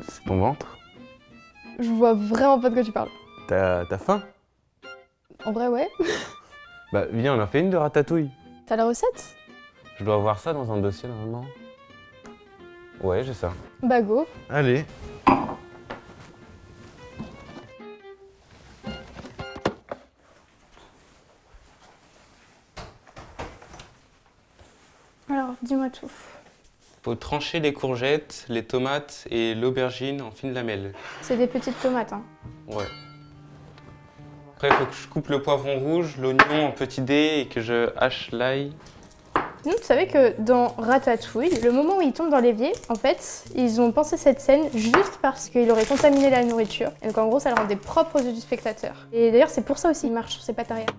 C'est ton ventre? Je vois vraiment pas de quoi tu parles. T'as faim? En vrai, ouais. Bah viens, on en fait une de ratatouille. T'as la recette? Je dois avoir ça dans un dossier normalement. Ouais, j'ai ça. Bah go. Allez. Alors, dis-moi tout. Faut trancher les courgettes, les tomates et l'aubergine en fines lamelles. C'est des petites tomates, hein. Ouais. Après, il faut que je coupe le poivron rouge, l'oignon en petits dés et que je hache l'ail. Sinon, tu savais que dans Ratatouille, le moment où il tombe dans l'évier, en fait, ils ont pensé cette scène juste parce qu'il aurait contaminé la nourriture. Et donc en gros, ça le rendait propre aux yeux du spectateur. Et d'ailleurs, c'est pour ça aussi qu'il marche sur ses pattes arrière.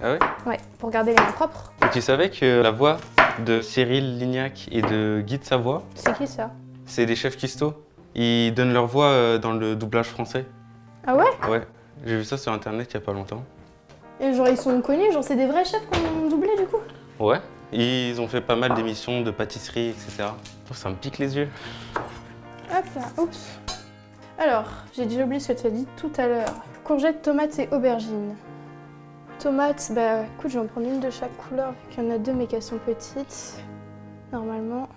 Ah ouais? Ouais, pour garder les mains propres. Et tu savais que la voix de Cyril Lignac et de Guy de Savoie, C'est qui ça? c'est des chefs cuistots. Ils donnent leur voix dans le doublage français. Ah ouais? Ouais, j'ai vu ça sur internet il y a pas longtemps. Et genre, ils sont connus, genre, c'est des vrais chefs qu'on doublé du coup? Ouais, ils ont fait pas mal d'émissions de pâtisserie, etc. Oh, ça me pique les yeux. Hop là, oups. Alors, j'ai déjà oublié ce que tu as dit tout à l'heure. Courgettes, tomates et aubergines. Tomates, bah écoute, je vais en prendre une de chaque couleur vu qu'il y en a deux mais qu'elles sont petites. Normalement.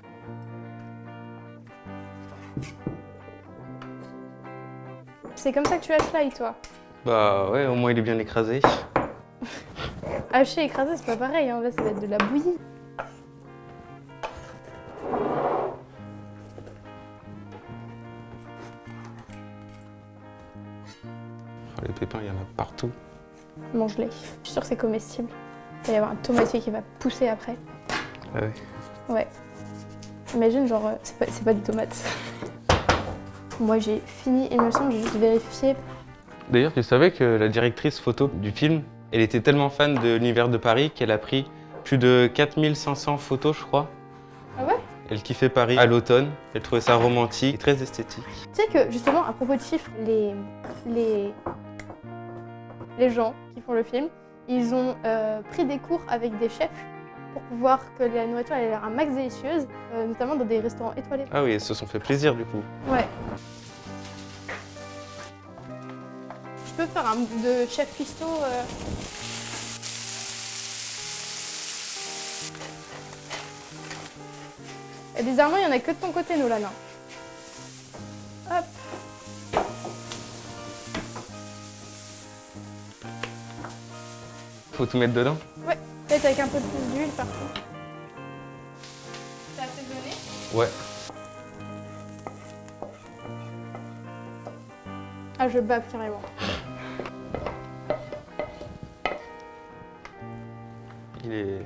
C'est comme ça que tu haches l'ail, toi. Bah ouais, au moins il est bien écrasé. Hacher et écraser, c'est pas pareil, hein. Là ça va être de la bouillie. Oh, les pépins, il y en a partout. Mange-les. Je suis sûre que c'est comestible. Il va y avoir un tomatier qui va pousser après. Ah ouais. Ouais. Imagine, genre, c'est pas des tomates. Moi j'ai fini, il me semble, j'ai juste vérifié. D'ailleurs, tu savais que la directrice photo du film, elle était tellement fan de l'univers de Paris qu'elle a pris plus de 4500 photos, je crois. Ah ouais? Elle kiffait Paris à l'automne, elle trouvait ça romantique et très esthétique. Tu sais que justement, à propos de chiffres, les gens qui font le film, ils ont pris des cours avec des chefs pour pouvoir que la nourriture ait l'air un max délicieuse, notamment dans des restaurants étoilés. Ah oui, elles se sont fait plaisir du coup. Ouais. Je peux faire un de chef cuistot. Et bizarrement, il n'y en a que de ton côté, Nolan. Hop. Faut tout mettre dedans? Ouais, peut-être avec un peu de plus d'huile partout. T'as assaisonné? Ouais. Ah, je bave carrément. Il est...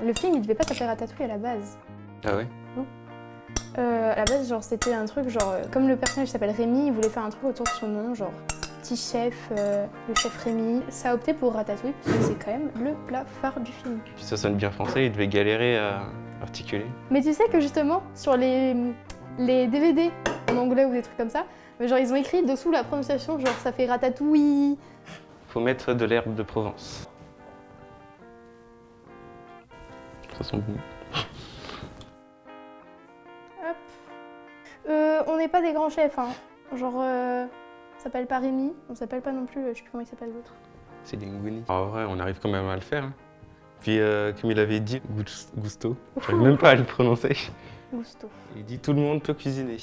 Le film, il devait pas s'appeler Ratatouille à la base. Ah ouais? À la base, genre, c'était un truc, genre, comme le personnage s'appelle Rémi, il voulait faire un truc autour de son nom, genre, petit chef, le chef Rémi. Ça a opté pour Ratatouille, parce que c'est quand même le plat phare du film. Puis ça sonne bien français, il devait galérer à articuler. Mais tu sais que justement, sur les DVD en anglais ou des trucs comme ça, genre, ils ont écrit dessous la prononciation, genre, ça fait Ratatouille. Faut mettre de l'herbe de Provence. Ça sent bon. On n'est pas des grands chefs, hein. Genre, on s'appelle pas Rémi, on s'appelle pas non plus, je sais plus comment il s'appelle l'autre. C'est linguini. En vrai, on arrive quand même à le faire. Hein. Puis, comme il avait dit, Gusto, j'arrive même pas à le prononcer. Gusto. Il dit tout le monde peut cuisiner.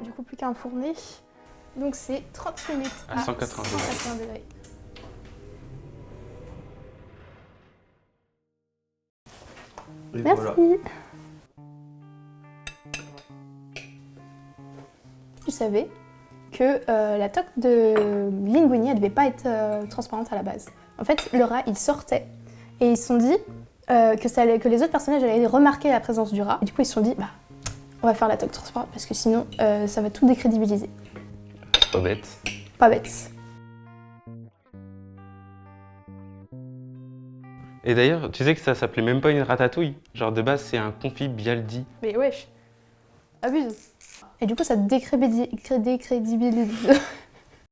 Du coup, plus qu'à enfourner. Donc c'est 30 minutes À 180 degrés. 180 degrés. Et Merci. voilà. Tu savais que la toque de linguini, elle devait pas être transparente à la base. En fait, le rat, il sortait et ils se sont dit que les autres personnages allaient remarquer la présence du rat. Et du coup, ils se sont dit, bah, on va faire la toque transparente parce que sinon, ça va tout décrédibiliser. Pas bête. Pas bête. Et d'ailleurs, tu sais que ça s'appelait même pas une ratatouille. Genre de base, c'est un confit bialdi. Mais wesh, abuse. Et du coup, ça décrédibilise.